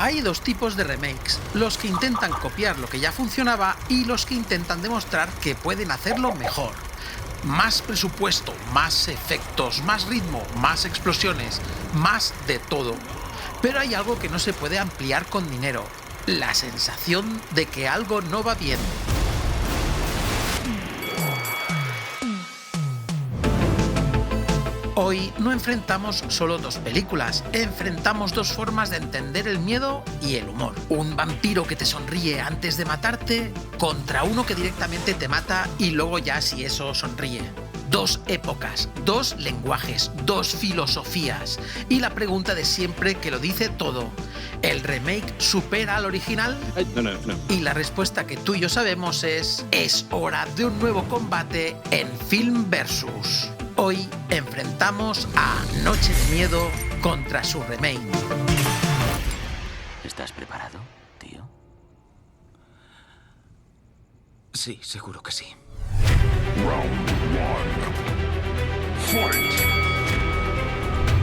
Hay dos tipos de remakes, los que intentan copiar lo que ya funcionaba y los que intentan demostrar que pueden hacerlo mejor. Más presupuesto, más efectos, más ritmo, más explosiones, más de todo. Pero hay algo que no se puede ampliar con dinero, la sensación de que algo no va bien. Hoy no enfrentamos solo dos películas, enfrentamos dos formas de entender el miedo y el humor. Un vampiro que te sonríe antes de matarte contra uno que directamente te mata y luego ya si eso sonríe. Dos épocas, dos lenguajes, dos filosofías. Y la pregunta de siempre que lo dice todo, ¿el remake supera al original? No. Y la respuesta que tú y yo sabemos es hora de un nuevo combate en Film Versus. Hoy enfrentamos a Noche de Miedo contra su remake. ¿Estás preparado, tío? Sí, seguro que sí.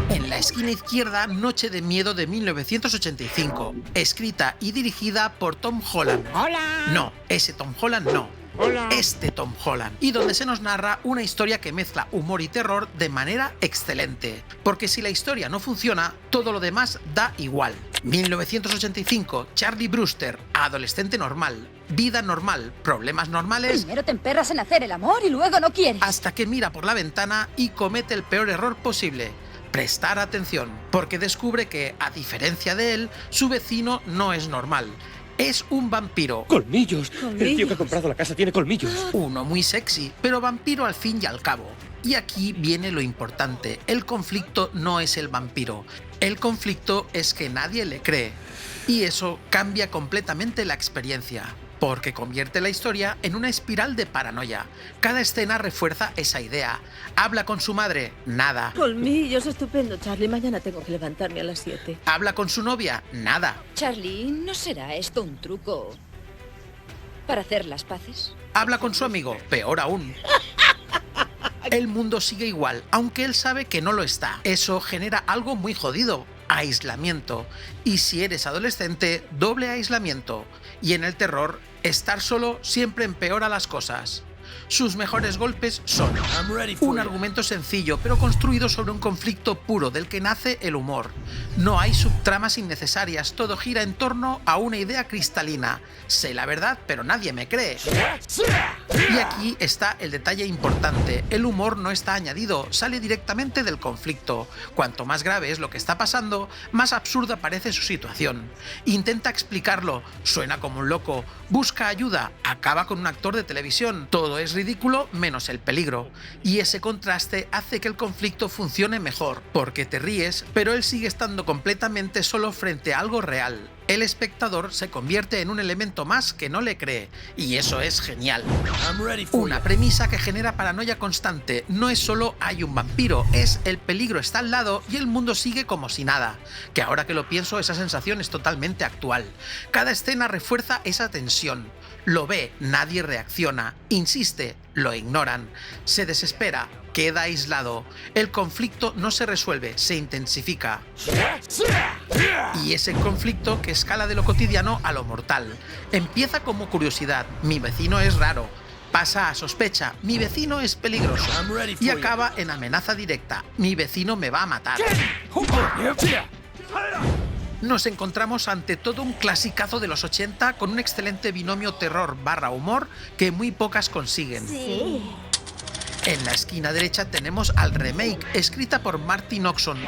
En la esquina izquierda, Noche de Miedo de 1985, escrita y dirigida por Tom Holland. ¡Hola! No, ese Tom Holland no. ¡Hola! Este Tom Holland, y donde se nos narra una historia que mezcla humor y terror de manera excelente. Porque si la historia no funciona, todo lo demás da igual. 1985, Charlie Brewster, adolescente normal, vida normal, problemas normales, Primero te emperras en hacer el amor y luego no quieres. hasta que mira por la ventana y comete el peor error posible. Prestar atención, porque descubre que, a diferencia de él, su vecino no es normal. Es un vampiro. ¡Colmillos! El tío que ha comprado la casa tiene colmillos. Uno muy sexy, pero vampiro al fin y al cabo. Y aquí viene lo importante. El conflicto no es el vampiro. El conflicto es que nadie le cree. Y eso cambia completamente la experiencia, porque convierte la historia en una espiral de paranoia. Cada escena refuerza esa idea. Habla con su madre, nada. Colmillos, estupendo, Charlie. Mañana tengo que levantarme a las 7. Habla con su novia, nada. Charlie, ¿no será esto un truco para hacer las paces? Habla con su amigo, peor aún. El mundo sigue igual, aunque él sabe que no lo está. Eso genera algo muy jodido, aislamiento. Y si eres adolescente, doble aislamiento. Y en el terror, estar solo siempre empeora las cosas. Sus mejores golpes son un argumento sencillo, pero construido sobre un conflicto puro del que nace el humor. No hay subtramas innecesarias, todo gira en torno a una idea cristalina. Sé la verdad, pero nadie me cree. Y aquí está el detalle importante. El humor no está añadido, sale directamente del conflicto. Cuanto más grave es lo que está pasando, más absurda parece su situación. Intenta explicarlo, suena como un loco, busca ayuda, acaba con un actor de televisión. Todo es ridículo menos el peligro. Y ese contraste hace que el conflicto funcione mejor, porque te ríes, pero él sigue estando completamente solo frente a algo real. El espectador se convierte en un elemento más que no le cree, y eso es genial. Una premisa que genera paranoia constante. No es solo hay un vampiro, es el peligro está al lado y el mundo sigue como si nada. Que ahora que lo pienso, esa sensación es totalmente actual. Cada escena refuerza esa tensión. Lo ve, nadie reacciona. Insiste, lo ignoran. Se desespera, queda aislado. El conflicto no se resuelve, se intensifica. Y ese conflicto que escala de lo cotidiano a lo mortal. Empieza como curiosidad, mi vecino es raro. Pasa a sospecha, mi vecino es peligroso. Y acaba en amenaza directa, mi vecino me va a matar. Nos encontramos ante todo un clasicazo de los 80 con un excelente binomio terror/humor que muy pocas consiguen. Sí. En la esquina derecha tenemos al remake, escrita por Martin Oxon,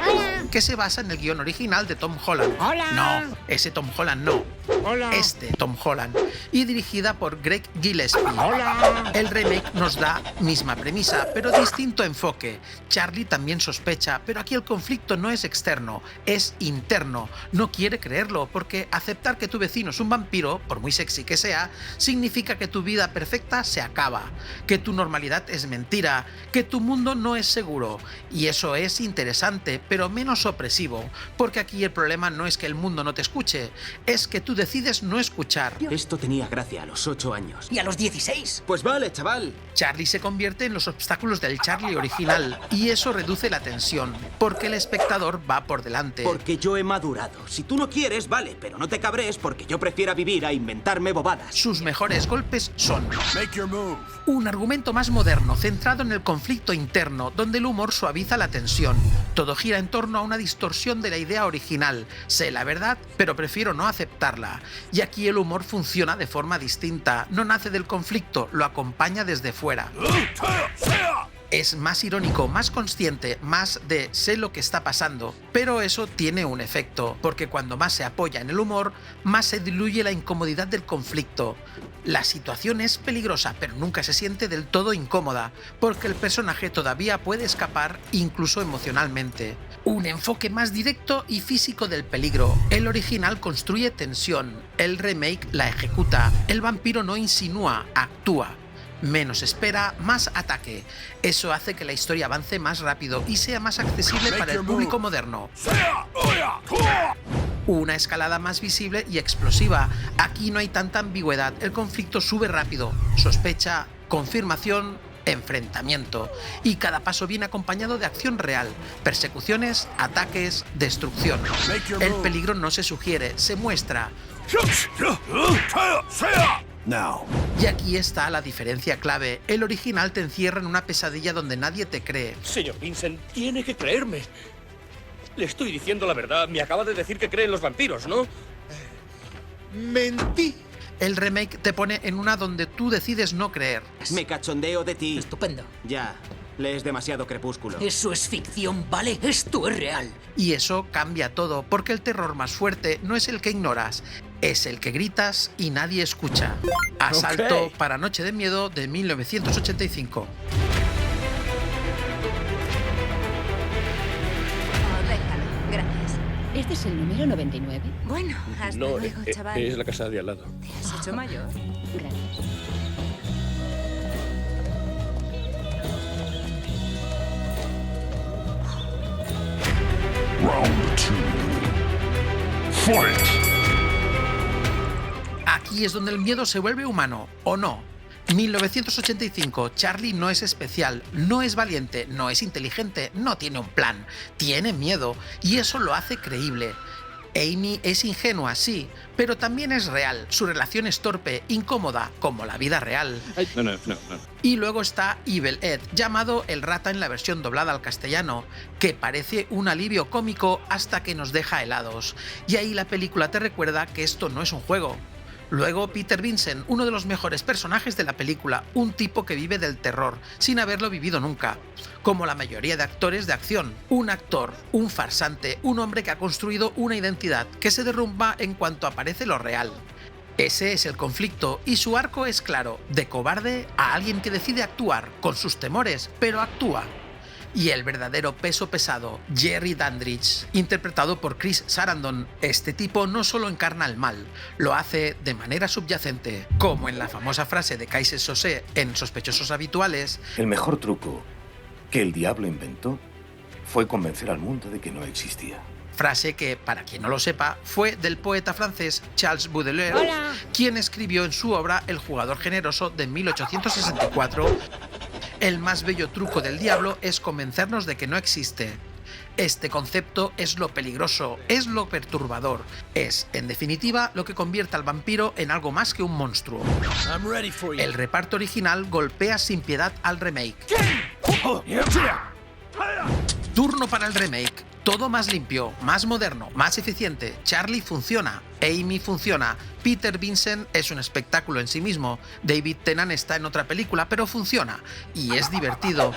que se basa en el guión original de Tom Holland. Hola. No, ese Tom Holland no. Hola. Este Tom Holland. Y dirigida por Greg Gillespie. Hola. El remake nos da misma premisa, pero distinto enfoque. Charlie también sospecha, pero aquí el conflicto no es externo, es interno. No quiere creerlo, porque aceptar que tu vecino es un vampiro, por muy sexy que sea, significa que tu vida perfecta se acaba, que tu normalidad es mentira, mentira, que tu mundo no es seguro. Y eso es interesante, pero menos opresivo, porque aquí el problema no es que el mundo no te escuche, es que tú decides no escuchar. Esto tenía gracia a los 8 años. ¿Y a los 16? Pues vale, chaval. Charlie se convierte en los obstáculos del Charlie original, y eso reduce la tensión, porque el espectador va por delante. Porque yo he madurado. Si tú no quieres, vale, pero no te cabres porque yo prefiera vivir a inventarme bobadas. Sus mejores golpes son un argumento más moderno, centrado en el conflicto interno, donde el humor suaviza la tensión. Todo gira en torno a una distorsión de la idea original. Sé la verdad, pero prefiero no aceptarla. Y aquí el humor funciona de forma distinta. No nace del conflicto, lo acompaña desde fuera. Es más irónico, más consciente, más de sé lo que está pasando. Pero eso tiene un efecto, porque cuando más se apoya en el humor, más se diluye la incomodidad del conflicto. La situación es peligrosa, pero nunca se siente del todo incómoda, porque el personaje todavía puede escapar, incluso emocionalmente. Un enfoque más directo y físico del peligro. El original construye tensión, el remake la ejecuta. El vampiro no insinúa, actúa. Menos espera, más ataque. Eso hace que la historia avance más rápido y sea más accesible para el público moderno. Una escalada más visible y explosiva. Aquí no hay tanta ambigüedad, el conflicto sube rápido. Sospecha, confirmación, enfrentamiento. Y cada paso viene acompañado de acción real. Persecuciones, ataques, destrucción. El peligro no se sugiere, se muestra. Y aquí está la diferencia clave. El original te encierra en una pesadilla donde nadie te cree. Señor Vincent, tiene que creerme. Le estoy diciendo la verdad. Me acaba de decir que cree en los vampiros, ¿no? Mentí. El remake te pone en una donde tú decides no creer. Me cachondeo de ti. Estupendo. Ya, lees demasiado Crepúsculo. Eso es ficción, ¿vale? Esto es real. Y eso cambia todo, porque el terror más fuerte no es el que ignoras, es el que gritas y nadie escucha. Asalto para Noche de Miedo de 1985. Oh, déjalo. Gracias. ¿Este es el número 99? Bueno, hasta No, luego, chaval. es la casa de al lado. ¿Te has hecho mayor? Gracias. Aquí es donde el miedo se vuelve humano, ¿o no? 1985, Charlie no es especial, no es valiente, no es inteligente, no tiene un plan, tiene miedo, y eso lo hace creíble. Amy es ingenua, sí, pero también es real, su relación es torpe, incómoda, como la vida real. No. Y luego está Evil Ed, llamado el rata en la versión doblada al castellano, que parece un alivio cómico hasta que nos deja helados. Y ahí la película te recuerda que esto no es un juego. Luego Peter Vincent, uno de los mejores personajes de la película, un tipo que vive del terror, sin haberlo vivido nunca. Como la mayoría de actores de acción, un actor, un farsante, un hombre que ha construido una identidad que se derrumba en cuanto aparece lo real. Ese es el conflicto, y su arco es claro, de cobarde a alguien que decide actuar, con sus temores, pero actúa. Y el verdadero peso pesado, Jerry Dandridge, interpretado por Chris Sarandon. Este tipo no solo encarna el mal, lo hace de manera subyacente, como en la famosa frase de Kaiser Sosé en Sospechosos Habituales: El mejor truco que el diablo inventó fue convencer al mundo de que no existía. Frase que, para quien no lo sepa, fue del poeta francés Charles Baudelaire, quien escribió en su obra El jugador generoso de 1864. El más bello truco del diablo es convencernos de que no existe. Este concepto es lo peligroso, es lo perturbador, es, en definitiva, lo que convierte al vampiro en algo más que un monstruo. El reparto original golpea sin piedad al remake. Turno para el remake. Todo más limpio, más moderno, más eficiente. Charlie funciona, Amy funciona, Peter Vincent es un espectáculo en sí mismo, David Tennant está en otra película, pero funciona y es divertido.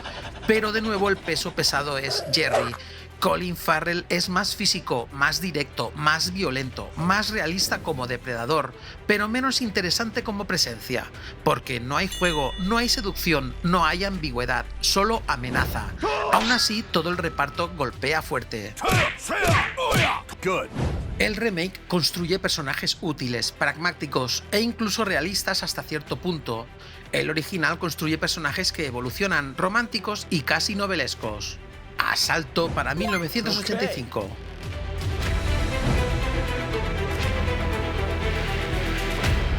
Pero de nuevo el peso pesado es Jerry. Colin Farrell es más físico, más directo, más violento, más realista como depredador, pero menos interesante como presencia, porque no hay juego, no hay seducción, no hay ambigüedad, solo amenaza. Aún así, todo el reparto golpea fuerte. El remake construye personajes útiles, pragmáticos e incluso realistas hasta cierto punto. El original construye personajes que evolucionan, románticos y casi novelescos. Asalto para 1985.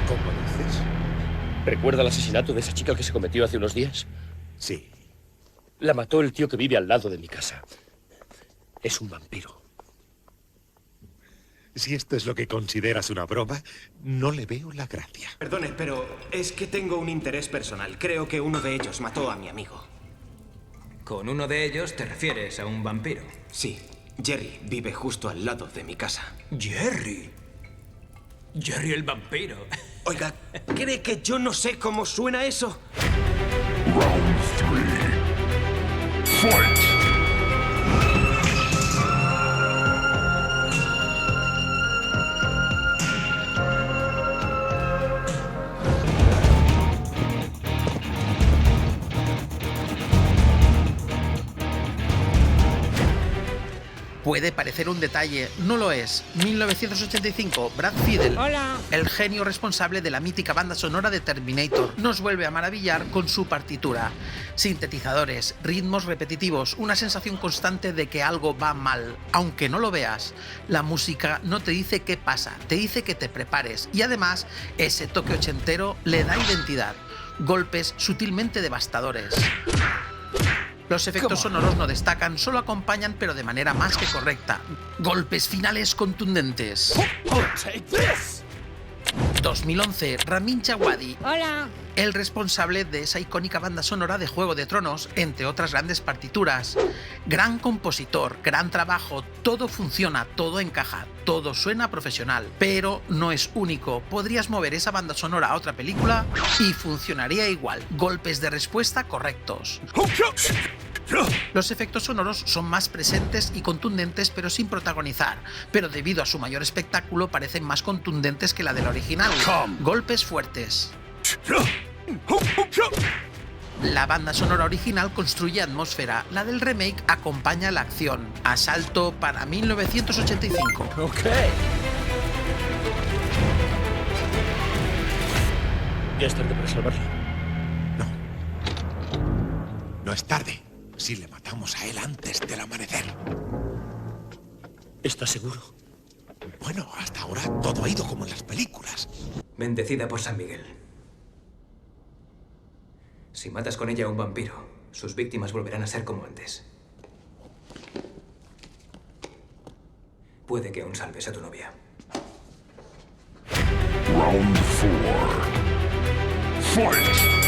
¿Cómo dices? ¿Recuerda el asesinato de esa chica que se cometió hace unos días? Sí. La mató el tío que vive al lado de mi casa. Es un vampiro. Si esto es lo que consideras una broma, no le veo la gracia. Perdone, pero es que tengo un interés personal. Creo que uno de ellos mató a mi amigo. Con uno de ellos te refieres a un vampiro. Sí, Jerry vive justo al lado de mi casa. Jerry. Jerry el vampiro. Oiga, ¿cree que yo no sé cómo suena eso? Round 3. Fight! Puede parecer un detalle, no lo es. 1985, Brad Fiedel, el genio responsable de la mítica banda sonora de Terminator, nos vuelve a maravillar con su partitura. Sintetizadores, ritmos repetitivos, una sensación constante de que algo va mal, aunque no lo veas. La música no te dice qué pasa, te dice que te prepares y además ese toque ochentero le da identidad. Golpes sutilmente devastadores. Los efectos sonoros no destacan, solo acompañan pero de manera más que correcta. Golpes finales contundentes. 2011, Ramin Djawadi. Hola. El responsable de esa icónica banda sonora de Juego de Tronos, entre otras grandes partituras. Gran compositor, gran trabajo, todo funciona, todo encaja, todo suena profesional, pero no es único. Podrías mover esa banda sonora a otra película y funcionaría igual. Golpes de respuesta correctos. Los efectos sonoros son más presentes y contundentes pero sin protagonizar, pero debido a su mayor espectáculo parecen más contundentes que la del original. Golpes fuertes. La banda sonora original construye atmósfera, la del remake acompaña la acción. Asalto para 1985. Ya es tarde para salvarlo. No es tarde. Si le matamos a él antes del amanecer. ¿Estás seguro? Bueno, hasta ahora todo ha ido como en las películas. Bendecida por San Miguel. Si matas con ella a un vampiro, sus víctimas volverán a ser como antes. Puede que aún salves a tu novia. Round 4. Fight!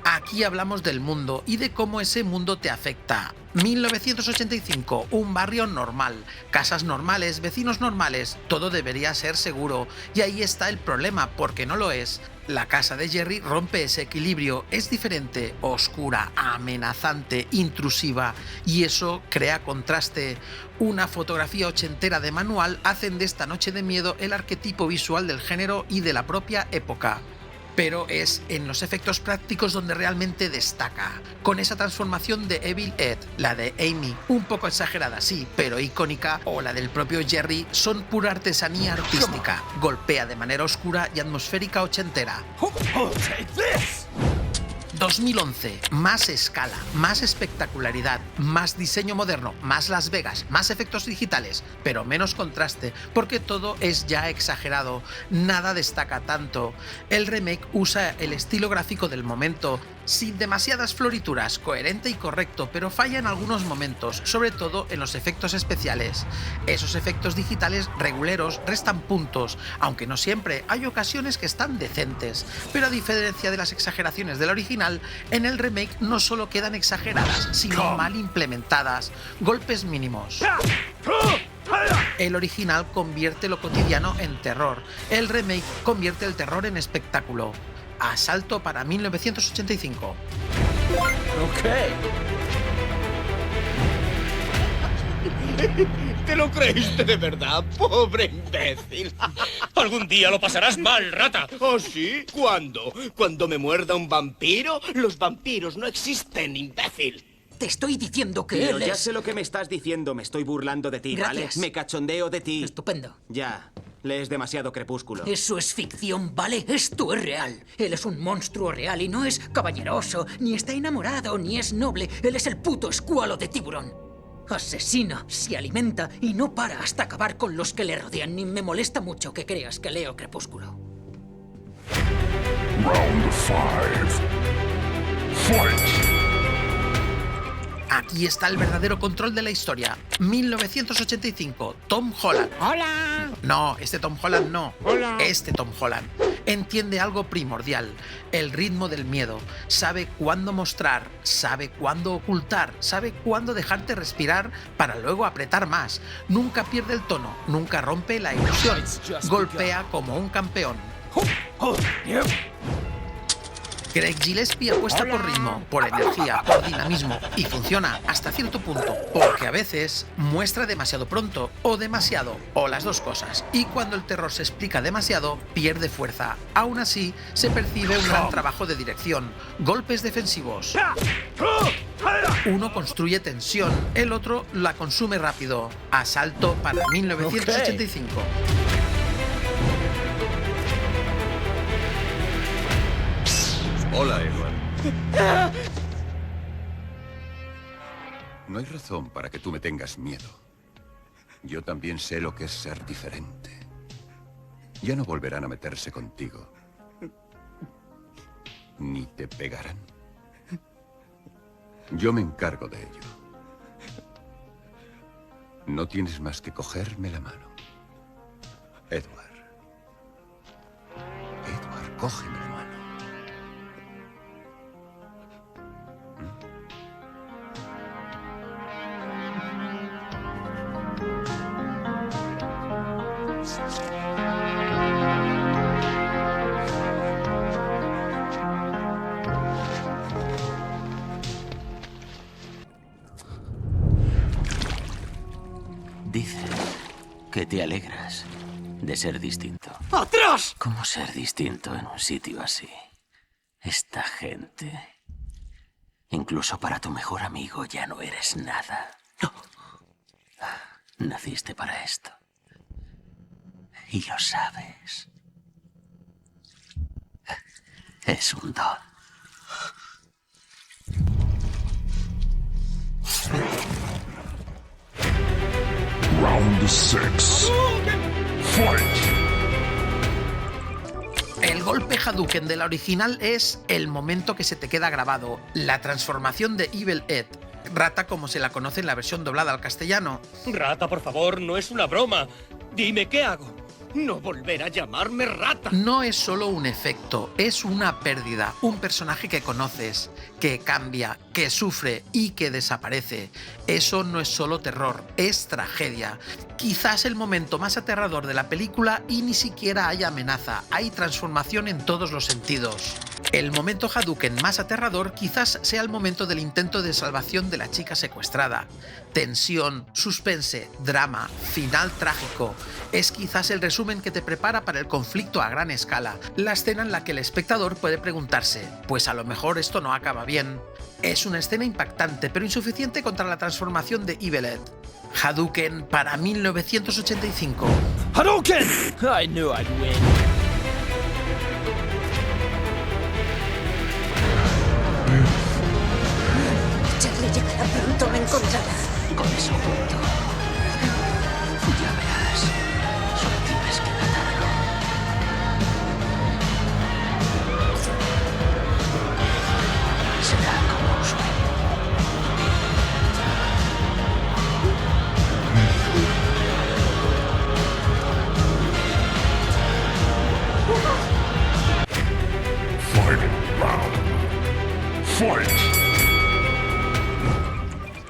Aquí hablamos del mundo y de cómo ese mundo te afecta. 1985, un barrio normal, casas normales, vecinos normales, todo debería ser seguro. Y ahí está el problema, porque no lo es. La casa de Jerry rompe ese equilibrio, es diferente, oscura, amenazante, intrusiva, y eso crea contraste. Una fotografía ochentera de manual hacen de esta noche de miedo el arquetipo visual del género y de la propia época. Pero es en los efectos prácticos donde realmente destaca, con esa transformación de Evil Ed, la de Amy, un poco exagerada sí, pero icónica, o la del propio Jerry, son pura artesanía artística, golpea de manera oscura y atmosférica ochentera. 2011, más escala, más espectacularidad, más diseño moderno, más Las Vegas, más efectos digitales, pero menos contraste, porque todo es ya exagerado, nada destaca tanto. El remake usa el estilo gráfico del momento, sin demasiadas florituras, coherente y correcto, pero falla en algunos momentos, sobre todo en los efectos especiales. Esos efectos digitales reguleros restan puntos, aunque no siempre, hay ocasiones que están decentes, pero a diferencia de las exageraciones del original, en el remake no solo quedan exageradas, sino mal implementadas, golpes mínimos. El original convierte lo cotidiano en terror, el remake convierte el terror en espectáculo. Asalto para 1985. ¿Te lo creíste de verdad, pobre imbécil? Algún día lo pasarás mal, rata. ¿Oh, sí? ¿Cuándo? ¿Cuando me muerda un vampiro? Los vampiros no existen, imbécil. Te estoy diciendo que Pero él ya es... sé lo que me estás diciendo. Me estoy burlando de ti, Gracias. ¿vale? Me cachondeo de ti. Estupendo. Ya. Lees demasiado Crepúsculo. Eso es ficción, ¿vale? Esto es real. Él es un monstruo real y no es caballeroso, ni está enamorado, ni es noble. Él es el puto escualo de tiburón. Asesina, se alimenta y no para hasta acabar con los que le rodean. Ni me molesta mucho que creas que leo Crepúsculo. Round 5. Fight! Aquí está el verdadero control de la historia. 1985, Tom Holland. ¡Hola! No, este Tom Holland no. Hola. Este Tom Holland entiende algo primordial, el ritmo del miedo. Sabe cuándo mostrar, sabe cuándo ocultar, sabe cuándo dejarte respirar para luego apretar más. Nunca pierde el tono, nunca rompe la ilusión. Golpea como un campeón. Greg Gillespie apuesta por ritmo, por energía, por dinamismo y funciona hasta cierto punto, porque a veces muestra demasiado pronto o demasiado, o las dos cosas, y cuando el terror se explica demasiado, pierde fuerza. Aún así, se percibe un gran trabajo de dirección, golpes defensivos. Uno construye tensión, el otro la consume rápido. Asalto para 1985. Hola, Edward. No hay razón para que tú me tengas miedo. Yo también sé lo que es ser diferente. Ya no volverán a meterse contigo. Ni te pegarán. Yo me encargo de ello. No tienes más que cogerme la mano. Edward. Edward, cógeme la mano. Dices que te alegras de ser distinto. ¡Atrás! ¿Cómo ser distinto en un sitio así? Esta gente... Incluso para tu mejor amigo ya no eres nada. No. Naciste para esto. Y lo sabes. Es un don. Round 6. Fight! El golpe Hadouken de la original es el momento que se te queda grabado, la transformación de Evil Ed, Rata como se la conoce en la versión doblada al castellano. Rata, por favor, no es una broma. Dime qué hago. No volver a llamarme Rata. No es solo un efecto, es una pérdida, un personaje que conoces, que cambia, que sufre y que desaparece. Eso no es solo terror, es tragedia. Quizás el momento más aterrador de la película y ni siquiera hay amenaza, hay transformación en todos los sentidos. El momento Hadouken más aterrador quizás sea el momento del intento de salvación de la chica secuestrada. Tensión, suspense, drama, final trágico. Es quizás el resumen que te prepara para el conflicto a gran escala. La escena en la que el espectador puede preguntarse, pues a lo mejor esto no acaba bien. Es una escena impactante, pero insuficiente contra la transformación de Evil Ed. Hadouken para 1985. ¡Hadouken! I knew I'd win. Charlie llegará pronto, me encontrará. Con eso punto. Ya verás. Solo tienes que matarlo. Será como un sueño. Final round. Fight!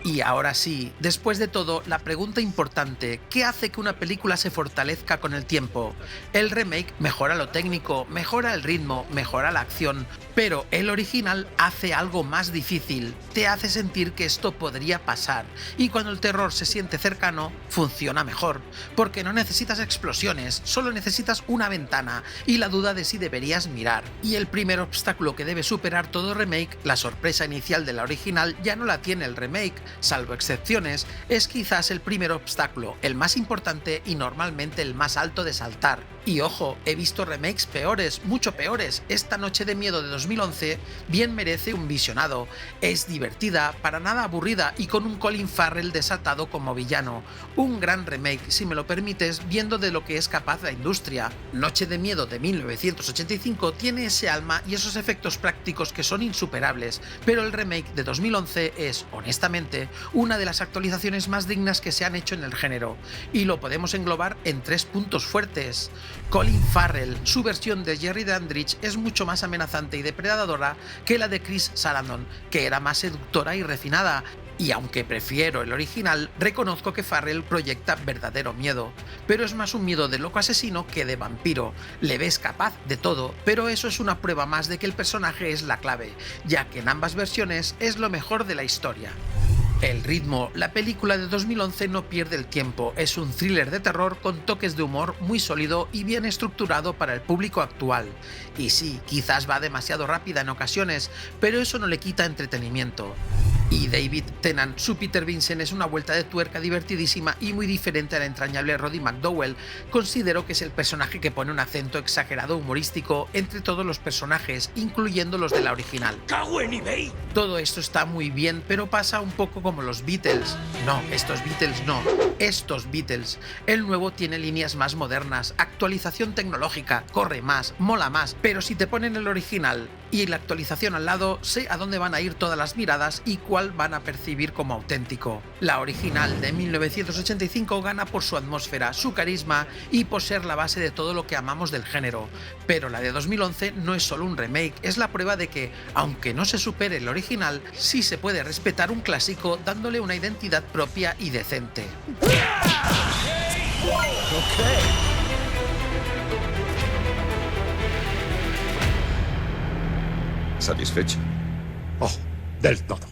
Y ahora sí, después de todo, la pregunta importante, ¿qué hace que una película se fortalezca con el tiempo? El remake mejora lo técnico, mejora el ritmo, mejora la acción, pero el original hace algo más difícil, te hace sentir que esto podría pasar, y cuando el terror se siente cercano, funciona mejor, porque no necesitas explosiones, solo necesitas una ventana y la duda de si deberías mirar. Y el primer obstáculo que debe superar todo remake, la sorpresa inicial de la original, ya no la tiene el remake, salvo excepciones, es quizás el primer obstáculo, el más importante y normalmente el más alto de saltar. Y ojo, he visto remakes peores, mucho peores. Esta Noche de Miedo de 2011 bien merece un visionado. Es divertida, para nada aburrida y con un Colin Farrell desatado como villano. Un gran remake, si me lo permites, viendo de lo que es capaz la industria. Noche de Miedo de 1985 tiene ese alma y esos efectos prácticos que son insuperables, pero el remake de 2011 es, honestamente, una de las actualizaciones más dignas que se han hecho en el género. Y lo podemos englobar en 3 puntos fuertes. Colin Farrell, su versión de Jerry Dandridge es mucho más amenazante y depredadora que la de Chris Sarandon, que era más seductora y refinada. Y aunque prefiero el original, reconozco que Farrell proyecta verdadero miedo, pero es más un miedo de loco asesino que de vampiro. Le ves capaz de todo, pero eso es una prueba más de que el personaje es la clave, ya que en ambas versiones es lo mejor de la historia. El ritmo, la película de 2011 no pierde el tiempo, es un thriller de terror con toques de humor muy sólido y bien estructurado para el público actual. Y sí, quizás va demasiado rápida en ocasiones, pero eso no le quita entretenimiento. Y David Tennant, su Peter Vincent, es una vuelta de tuerca divertidísima y muy diferente al entrañable Roddy McDowall. Considero que es el personaje que pone un acento exagerado humorístico entre todos los personajes, incluyendo los de la original. ¡Cago en eBay! Todo esto está muy bien, pero pasa un poco como los Beatles. No, estos Beatles no. Estos Beatles. El nuevo tiene líneas más modernas, actualización tecnológica, corre más, mola más, pero si te ponen el original y la actualización al lado, sé a dónde van a ir todas las miradas y cuál van a percibir como auténtico. La original de 1985 gana por su atmósfera, su carisma y por ser la base de todo lo que amamos del género. Pero la de 2011 no es solo un remake, es la prueba de que, aunque no se supere el original, sí se puede respetar un clásico dándole una identidad propia y decente. ¿Satisfecho? Oh, del todo.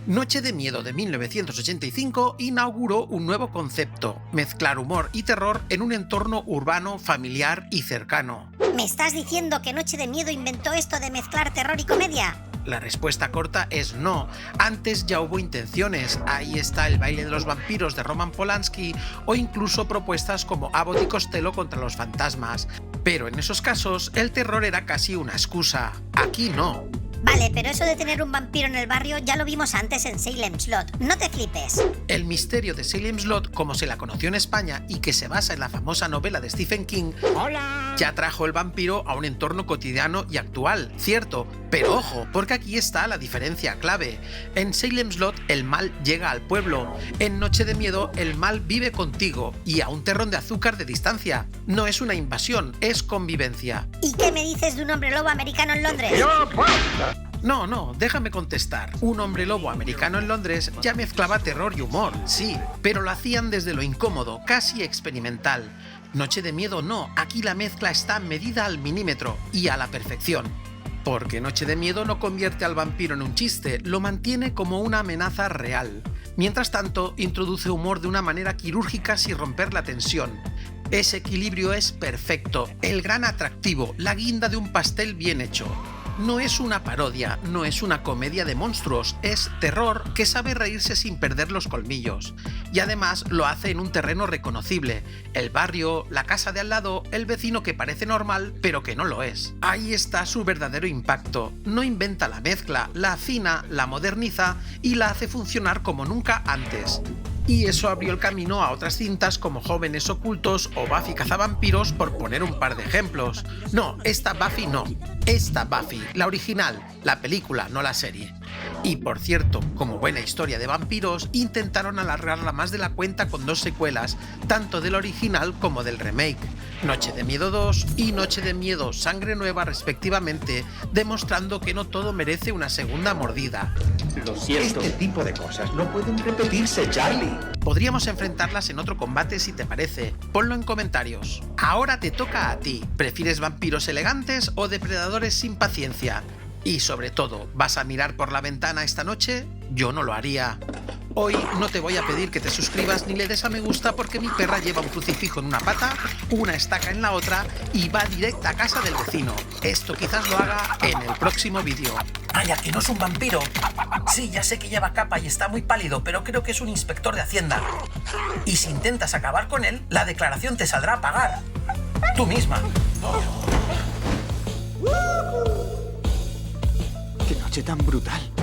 Noche de Miedo de 1985 inauguró un nuevo concepto, mezclar humor y terror en un entorno urbano, familiar y cercano. ¿Me estás diciendo que Noche de Miedo inventó esto de mezclar terror y comedia? La respuesta corta es no. Antes ya hubo intenciones. Ahí está El baile de los vampiros de Roman Polanski o incluso propuestas como Abbott y Costello contra los fantasmas. Pero en esos casos el terror era casi una excusa. Aquí no. Vale, pero eso de tener un vampiro en el barrio ya lo vimos antes en Salem Slot. No te flipes. El misterio de Salem Slot, como se la conoció en España y que se basa en la famosa novela de Stephen King, ya trajo el vampiro a un entorno cotidiano y actual, cierto, pero ojo, porque aquí está la diferencia clave. En Salem Slot el mal llega al pueblo, en Noche de Miedo el mal vive contigo y a un terrón de azúcar de distancia. No es una invasión, es convivencia. ¿Y qué me dices de un hombre lobo americano en Londres? No, déjame contestar. Un hombre lobo americano en Londres ya mezclaba terror y humor, sí, pero lo hacían desde lo incómodo, casi experimental. Noche de Miedo no, aquí la mezcla está medida al milímetro y a la perfección. Porque Noche de Miedo no convierte al vampiro en un chiste, lo mantiene como una amenaza real. Mientras tanto, introduce humor de una manera quirúrgica sin romper la tensión. Ese equilibrio es perfecto, el gran atractivo, la guinda de un pastel bien hecho. No es una parodia, no es una comedia de monstruos, es terror que sabe reírse sin perder los colmillos. Y además lo hace en un terreno reconocible, el barrio, la casa de al lado, el vecino que parece normal pero que no lo es. Ahí está su verdadero impacto, no inventa la mezcla, la afina, la moderniza y la hace funcionar como nunca antes. Y eso abrió el camino a otras cintas como Jóvenes Ocultos o Buffy Cazavampiros, por poner un par de ejemplos. No, esta Buffy no. Esta Buffy, la original, la película, no la serie. Y por cierto, como buena historia de vampiros, intentaron alargarla más de la cuenta con 2 secuelas, tanto del original como del remake, Noche de Miedo 2 y Noche de Miedo Sangre Nueva respectivamente, demostrando que no todo merece una segunda mordida. Lo siento. Este tipo de cosas no pueden repetirse, Charlie. Podríamos enfrentarlas en otro combate si te parece. Ponlo en comentarios. Ahora te toca a ti. ¿Prefieres vampiros elegantes o depredadores sin paciencia? Y sobre todo, ¿vas a mirar por la ventana esta noche? Yo no lo haría. Hoy no te voy a pedir que te suscribas ni le des a me gusta porque mi perra lleva un crucifijo en una pata, una estaca en la otra y va directa a casa del vecino. Esto quizás lo haga en el próximo vídeo. Vaya, que no es un vampiro. Sí, ya sé que lleva capa y está muy pálido, pero creo que es un inspector de Hacienda. Y si intentas acabar con él, la declaración te saldrá a pagar. Tú misma. ¡Qué noche tan brutal!